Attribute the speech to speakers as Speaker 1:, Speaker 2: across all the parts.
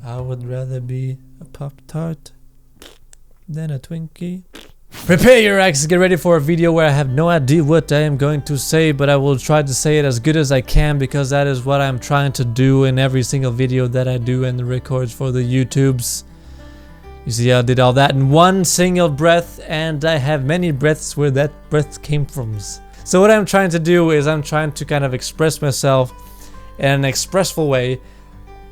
Speaker 1: I would rather be a Pop-Tart than a Twinkie. Prepare your axes, get ready for a video where I have no idea what I am going to say, but I will try to say it as good as I can, because that is what I'm trying to do in every single video that I do and records for the YouTubes. You see, I did all that in one single breath, and I have many breaths where that breath came from. So what I'm trying to do is I'm trying to kind of express myself in an expressful way,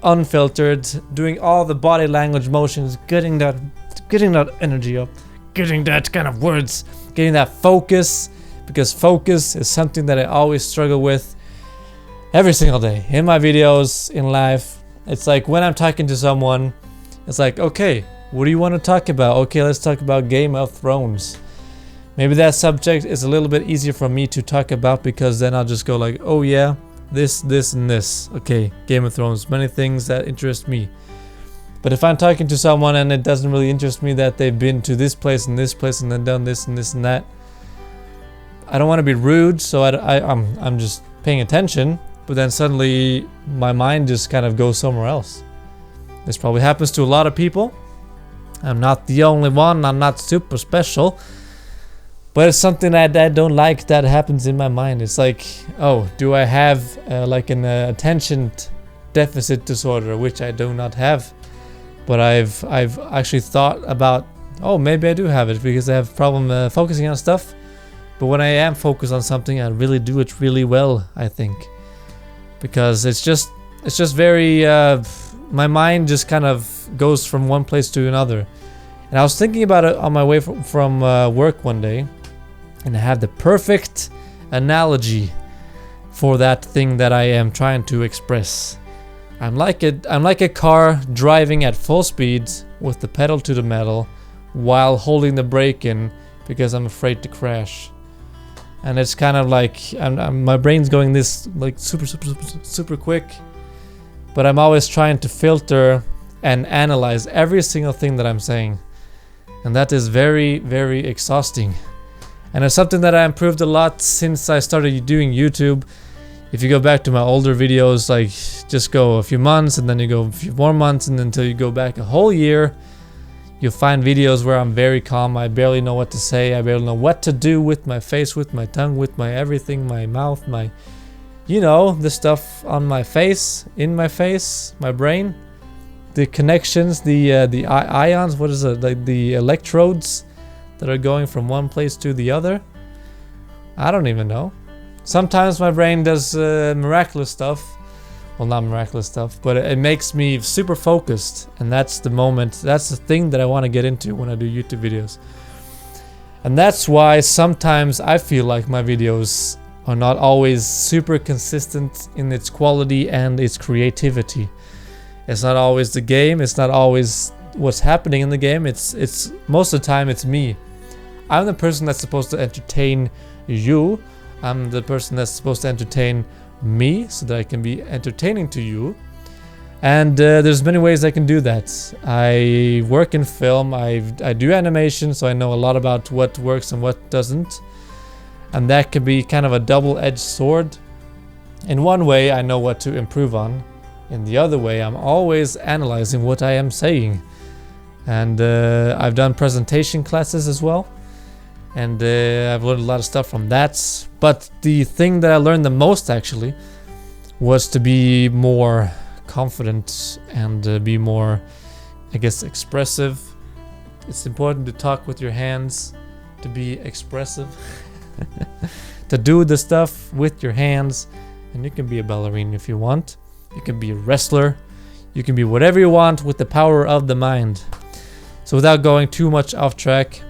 Speaker 1: unfiltered, doing all the body language motions, getting that energy up, getting that kind of words, getting that focus, because focus is something that I always struggle with every single day in my videos, in life. It's like when I'm talking to someone, it's like, okay, what do you want to talk about? Okay, let's talk about Game of Thrones. Maybe that subject is a little bit easier for me to talk about, because then I'll just go like, oh yeah, this, and this. Okay, Game of Thrones, many things that interest me. But if I'm talking to someone and it doesn't really interest me that they've been to this place and then done this and this and that, I don't want to be rude, so I'm just paying attention, but then suddenly my mind just kind of goes somewhere else. This probably happens to a lot of people. I'm not the only one, I'm not super special, but it's something that I don't like that happens in my mind. It's like, oh, do I have like an attention deficit disorder, which I do not have. But I've actually thought about, oh, maybe I do have it, because I have problem focusing on stuff. But when I am focused on something, I really do it really well, I think, because it's just very my mind just kind of goes from one place to another. And I was thinking about it on my way from work one day, and I had the perfect analogy for that thing that I am trying to express. I'm like a car driving at full speed with the pedal to the metal while holding the brake in, because I'm afraid to crash. And it's kind of like my brain's going this like super quick, but I'm always trying to filter and analyze every single thing that I'm saying, and that is very, very exhausting. And it's something that I improved a lot since I started doing YouTube. If you go back to my older videos, like just go a few months and then you go a few more months, and until you go back a whole year, you'll find videos where I'm very calm. I barely know what to say. I barely know what to do with my face, with my tongue, with my everything, my mouth, my, you know, the stuff on my face, in my face, my brain, the connections, the ions, what is it, like the electrodes that are going from one place to the other. I don't even know. Sometimes my brain does miraculous stuff. Well, not miraculous stuff, but it makes me super focused, and that's the moment, that's the thing that I want to get into when I do YouTube videos. And that's why sometimes I feel like my videos are not always super consistent in its quality and its creativity. It's not always the game, it's not always what's happening in the game, it's most of the time it's me. I'm the person that's supposed to entertain you. I'm the person that's supposed to entertain me so that I can be entertaining to you. And there's many ways I can do that. I work in film, I do animation, so I know a lot about what works and what doesn't. And that can be kind of a double-edged sword. In one way, I know what to improve on. In the other way, I'm always analyzing what I am saying. And I've done presentation classes as well. And I've learned a lot of stuff from that. But the thing that I learned the most, actually, was to be more confident and be more, I guess, expressive. It's important to talk with your hands, to be expressive, to do the stuff with your hands. And you can be a ballerina if you want. You can be a wrestler. You can be whatever you want with the power of the mind. So without going too much off track,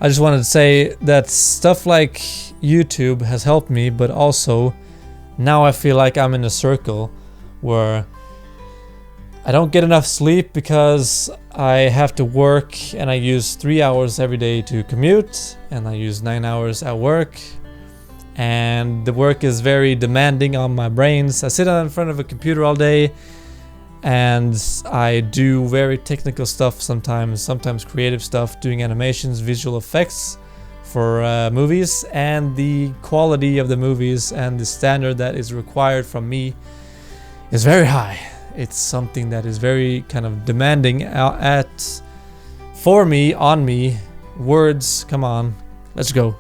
Speaker 1: I just wanted to say that stuff like YouTube has helped me, but also now I feel like I'm in a circle where I don't get enough sleep because I have to work, and I use 3 hours every day to commute, and I use 9 hours at work, and the work is very demanding on my brains. I sit in front of a computer all day, and I do very technical stuff sometimes creative stuff, doing animations, visual effects for movies, and the quality of the movies and the standard that is required from me is very high. It's something that is very kind of demanding for me, on me. Words, come on, let's go.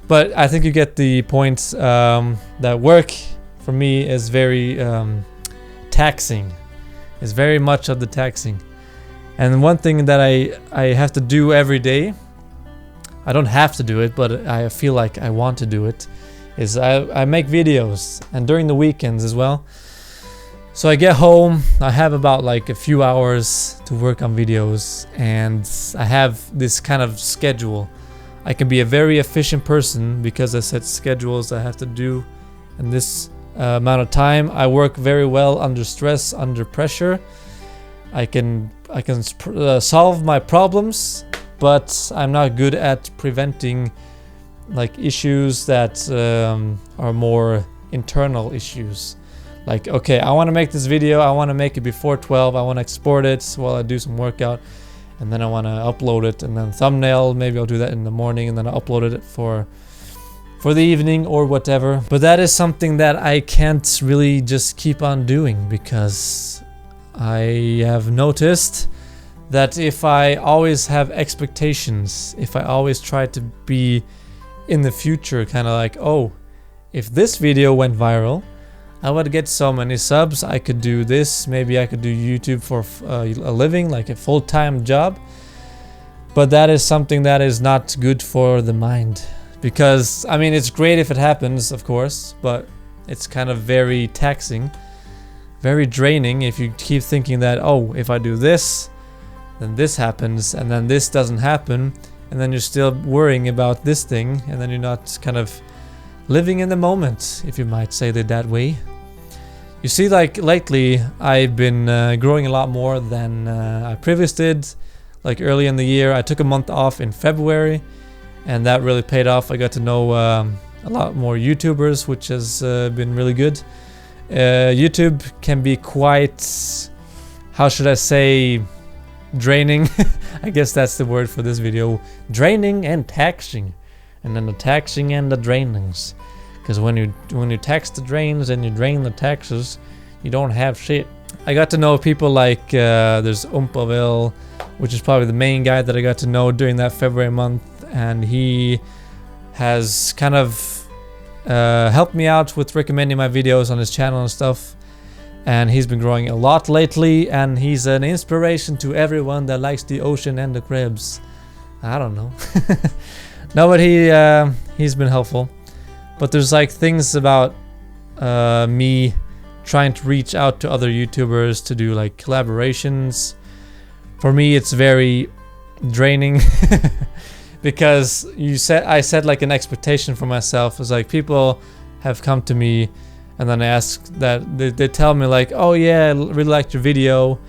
Speaker 1: But I think you get the point, that work for me is very taxing. It's very much of the taxing. And one thing that I have to do every day, I don't have to do it, but I feel like I want to do it, is I make videos, and during the weekends as well. So I get home, I have about like a few hours to work on videos, and I have this kind of schedule. I can be a very efficient person because I set schedules I have to do in this amount of time. I work very well under stress, under pressure. I can solve my problems, but I'm not good at preventing like issues that are more internal issues. Like, okay, I want to make this video, I want to make it before 12, I want to export it while I do some workout, and then I want to upload it, and then thumbnail, maybe I'll do that in the morning, and then I'll upload it for the evening or whatever. But that is something that I can't really just keep on doing, because I have noticed that if I always have expectations, if I always try to be in the future, kind of like, oh, if this video went viral, I would get so many subs, I could do this, maybe I could do YouTube for a living, like a full-time job. But that is something that is not good for the mind. Because, I mean, it's great if it happens, of course, but it's kind of very taxing, very draining if you keep thinking that, oh, if I do this, then this happens, and then this doesn't happen, and then you're still worrying about this thing, and then you're not kind of living in the moment, if you might say it that way. You see, like lately, I've been growing a lot more than I previously did. Like early in the year, I took a month off in February, and that really paid off. I got to know a lot more YouTubers, which has been really good. YouTube can be quite, how should I say, draining. I guess that's the word for this video. Draining and taxing. And then the taxing and the drainings. Because when you tax the drains and you drain the taxes, you don't have shit. I got to know people like, there's Umpaville, which is probably the main guy that I got to know during that February month. And he has kind of helped me out with recommending my videos on his channel and stuff. And he's been growing a lot lately, and he's an inspiration to everyone that likes the ocean and the crabs. I don't know. No, but he's been helpful. But there's like things about me trying to reach out to other YouTubers to do like collaborations. For me, it's very draining because I set like an expectation for myself. It's like people have come to me, and then I ask that they tell me like, oh yeah, I really liked your video,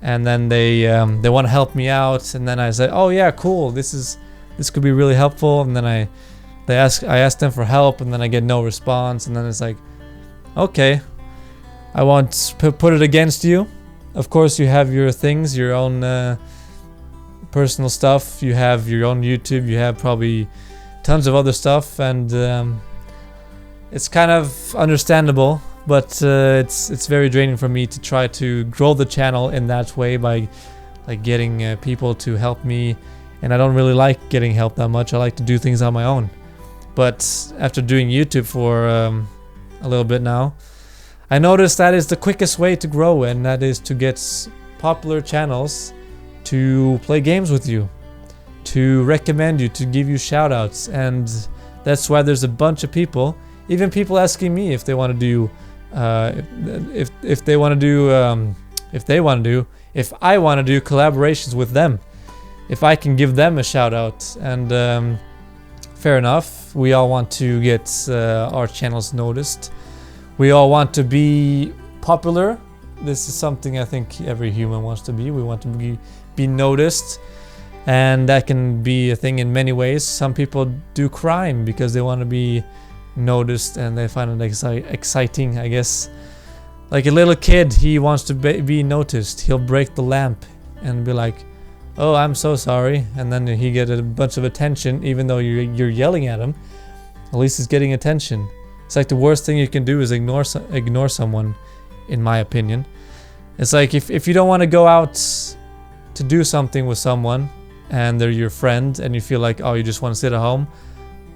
Speaker 1: and then they want to help me out, and then I say, oh yeah, cool, this could be really helpful, and then I ask them for help, and then I get no response, and then it's like, okay, I won't put it against you. Of course, you have your things, your own personal stuff. You have your own YouTube. You have probably tons of other stuff, and it's kind of understandable. But it's very draining for me to try to grow the channel in that way by like getting people to help me. And I don't really like getting help that much. I like to do things on my own. But after doing YouTube for a little bit now, I noticed that is the quickest way to grow, and that is to get popular channels to play games with you, to recommend you, to give you shoutouts. And that's why there's a bunch of people, even people asking me if they want to do, if I want to do collaborations with them, if I can give them a shout out. And fair enough, we all want to get our channels noticed. We all want to be popular. This is something I think every human wants to be. We want to be noticed, and that can be a thing in many ways. Some people do crime because they want to be noticed and they find it exciting, I guess. Like a little kid, he wants to be noticed. He'll break the lamp and be like, oh, I'm so sorry, and then he get a bunch of attention, even though you're yelling at him. At least he's getting attention. It's like the worst thing you can do is ignore someone. in my opinion. It's like if you don't want to go out to do something with someone and they're your friend and you feel like, oh, you just want to sit at home,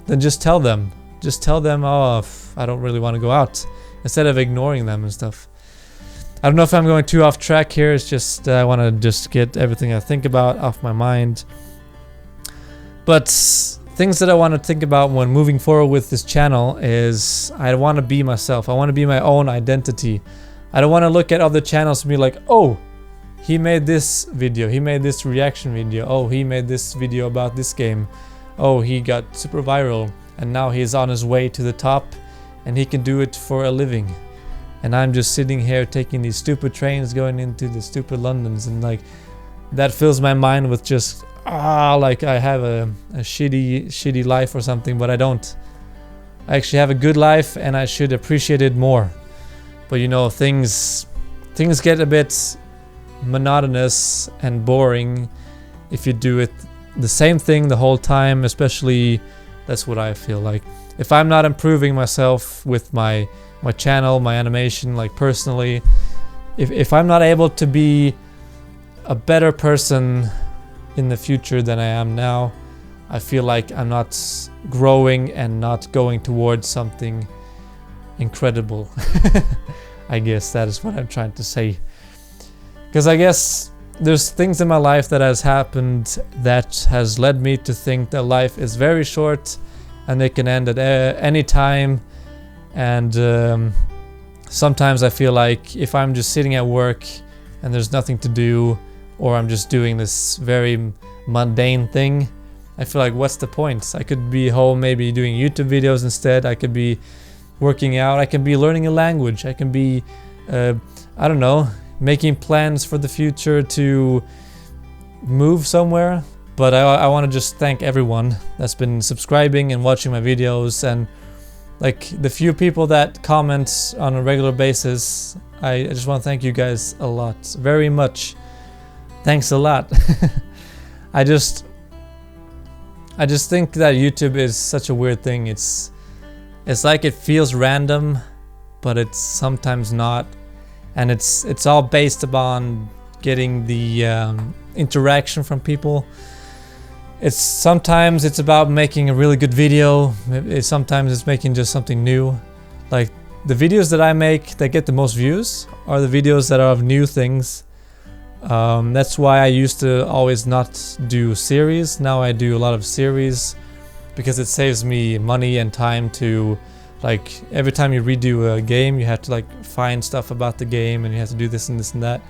Speaker 1: then just tell them. Just tell them, oh, I don't really want to go out, instead of ignoring them and stuff. I don't know if I'm going too off track here. It's just I want to just get everything I think about off my mind. But things that I want to think about when moving forward with this channel is I want to be myself. I want to be my own identity. I don't want to look at other channels and be like, oh, he made this video, he made this reaction video, oh, he made this video about this game, oh, he got super viral and now he's on his way to the top and he can do it for a living. And I'm just sitting here taking these stupid trains going into the stupid Londons, and like that fills my mind with just like I have a shitty life or something, but I don't. I actually have a good life and I should appreciate it more. But you know, things get a bit monotonous and boring if you do it the same thing the whole time, especially that's what I feel like. If I'm not improving myself with my channel, my animation, like personally, if I'm not able to be a better person in the future than I am now, I feel like I'm not growing and not going towards something incredible. I guess that is what I'm trying to say. Because I guess there's things in my life that has happened that has led me to think that life is very short and it can end at any time. And sometimes I feel like if I'm just sitting at work and there's nothing to do, or I'm just doing this very mundane thing, I feel like what's the point? I could be home maybe doing YouTube videos instead. I could be working out. I can be learning a language. I can be, I don't know, making plans for the future to move somewhere. But I want to just thank everyone that's been subscribing and watching my videos, and like the few people that comment on a regular basis. I just want to thank you guys a lot, very much. Thanks a lot. I just think that YouTube is such a weird thing. It's like it feels random, but it's sometimes not, and it's all based upon getting the interaction from people. Sometimes it's about making a really good video. Sometimes it's making just something new. Like the videos that I make that get the most views are the videos that are of new things. That's why I used to always not do series. Now I do a lot of series because it saves me money and time to, like, every time you redo a game you have to like find stuff about the game and you have to do this and this and that.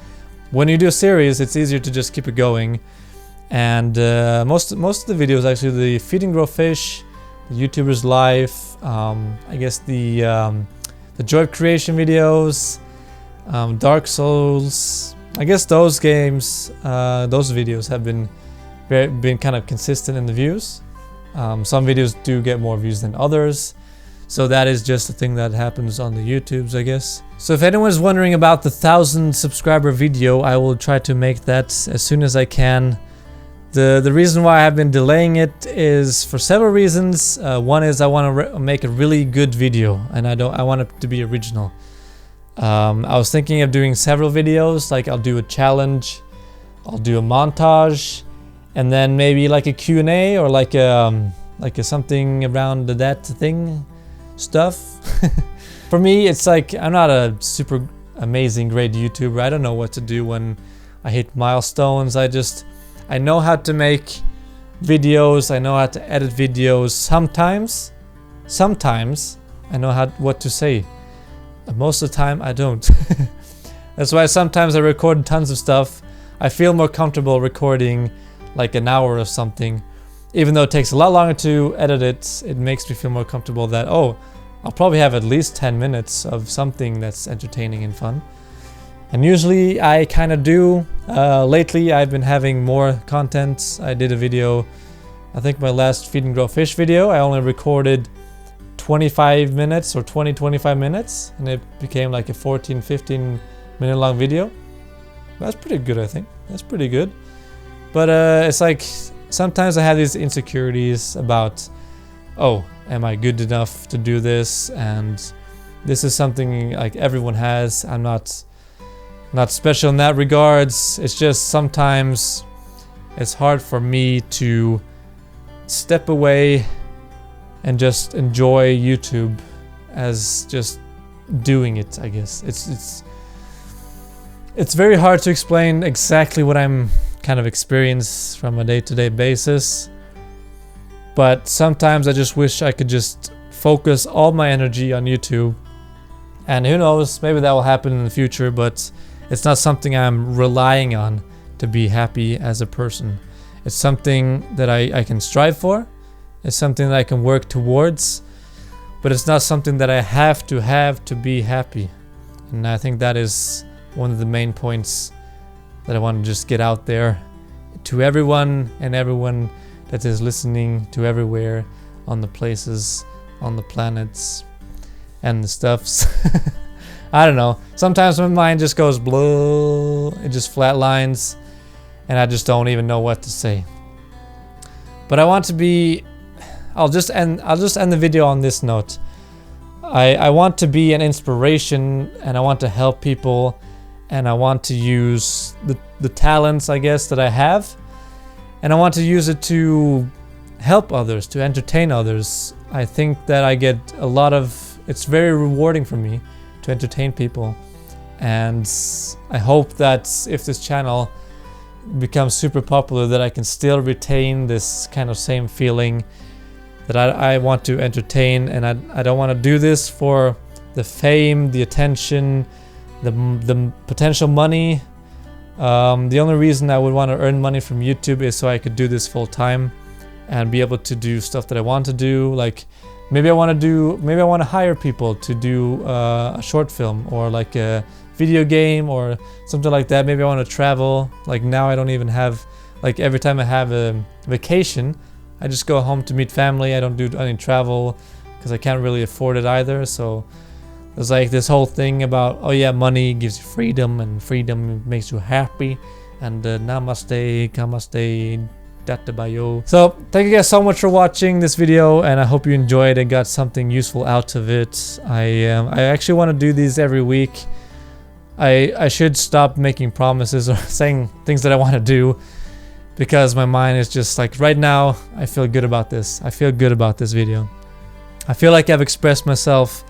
Speaker 1: When you do a series, it's easier to just keep it going. And most of the videos, actually, the Feed and Grow Fish, the YouTuber's Life, I guess the Joy of Creation videos, Dark Souls, I guess those games, those videos have been kind of consistent in the views. Some videos do get more views than others, so that is just a thing that happens on the YouTubes, I guess. So if anyone's wondering about the 1,000 subscriber video, I will try to make that as soon as I can. The reason why I've been delaying it is for several reasons. One is I want to make a really good video, and I want it to be original. I was thinking of doing several videos, like I'll do a challenge, I'll do a montage, and then maybe like a Q&A or like a something around that thing stuff. For me, it's like I'm not a super amazing great YouTuber. I don't know what to do when I hit milestones. I know how to make videos, I know how to edit videos sometimes I know what to say. Most of the time I don't. That's why sometimes I record tons of stuff. I feel more comfortable recording like an hour of something. Even though it takes a lot longer to edit it, it makes me feel more comfortable that, oh, I'll probably have at least 10 minutes of something that's entertaining and fun. And usually I kind of do. Lately I've been having more content. I did a video, I think my last Feed and Grow Fish video, I only recorded 25 minutes or 20-25 minutes, and it became like a 14-15 minute long video. That's pretty good, I think. That's pretty good. But it's like sometimes I have these insecurities about, oh, am I good enough to do this? And This is something like everyone has. I'm not special in that regards. It's just sometimes it's hard for me to step away and just enjoy YouTube as just doing it, I guess. It's very hard to explain exactly what I'm kind of experience from a day-to-day basis. But sometimes I just wish I could just focus all my energy on YouTube. And who knows, maybe that will happen in the future, but it's not something I'm relying on to be happy as a person. It's something that I can strive for. It's something that I can work towards. But it's not something that I have to be happy. And I think that is one of the main points that I want to just get out there to everyone and everyone that is listening, to everywhere, on the places, on the planets, and the stuffs. I don't know. Sometimes my mind just goes blue. It just flatlines, and I just don't even know what to say. But I want to be. I'll just end the video on this note. I want to be an inspiration, and I want to help people, and I want to use the talents, I guess, that I have, and I want to use it to help others, to entertain others. I think that I get a lot of. It's very rewarding for me to entertain people, and I hope that if this channel becomes super popular, that I can still retain this kind of same feeling that I want to entertain, and I don't want to do this for the fame, the attention, the potential money. The only reason I would want to earn money from YouTube is so I could do this full time and be able to do stuff that I want to do. Like maybe I want to hire people to do a short film or like a video game or something like that. Maybe I want to travel. Like now I don't even have, like every time I have a vacation, I just go home to meet family. I don't do any travel because I can't really afford it either. So there's like this whole thing about, oh yeah, money gives you freedom, and freedom makes you happy, and namaste, kamaste, databayo. So thank you guys so much for watching this video, and I hope you enjoyed and got something useful out of it. I actually want to do these every week. I should stop making promises or saying things that I want to do, because my mind is just like, right now I feel good about this. I feel good about this video. I feel like I've expressed myself,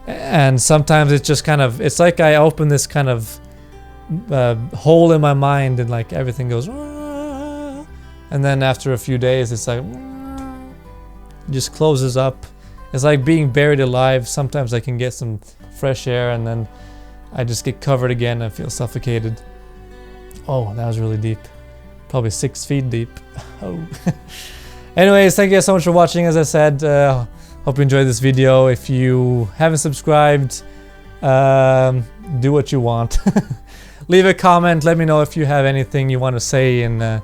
Speaker 1: and sometimes it's just kind of, it's like I open this kind of hole in my mind, and like everything goes, and then after a few days it's like it just closes up. It's like being buried alive. Sometimes I can get some fresh air, and then I just get covered again and feel suffocated. Oh, that was really deep. Probably 6 feet deep. Oh. Anyways, thank you guys so much for watching. As I said, hope you enjoyed this video. If you haven't subscribed, do what you want. Leave a comment. Let me know if you have anything you want to say, and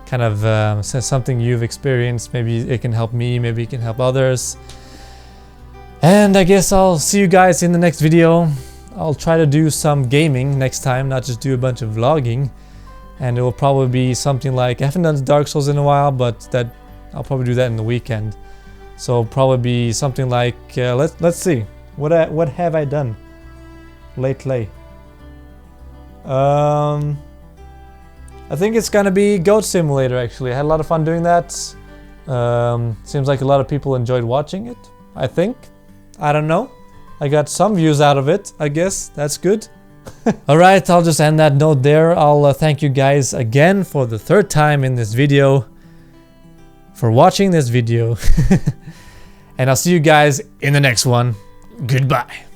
Speaker 1: kind of say something you've experienced. Maybe it can help me. Maybe it can help others. And I guess I'll see you guys in the next video. I'll try to do some gaming next time, not just do a bunch of vlogging. And it will probably be something like, I haven't done Dark Souls in a while, but that I'll probably do that in the weekend. So probably be something like, let's see, what have I done lately? I think it's gonna be Goat Simulator. Actually, I had a lot of fun doing that. Seems like a lot of people enjoyed watching it. I think, I don't know. I got some views out of it. I guess that's good. Alright, I'll just end that note there. I'll thank you guys again for the 3rd time in this video for watching this video. And I'll see you guys in the next one. Goodbye.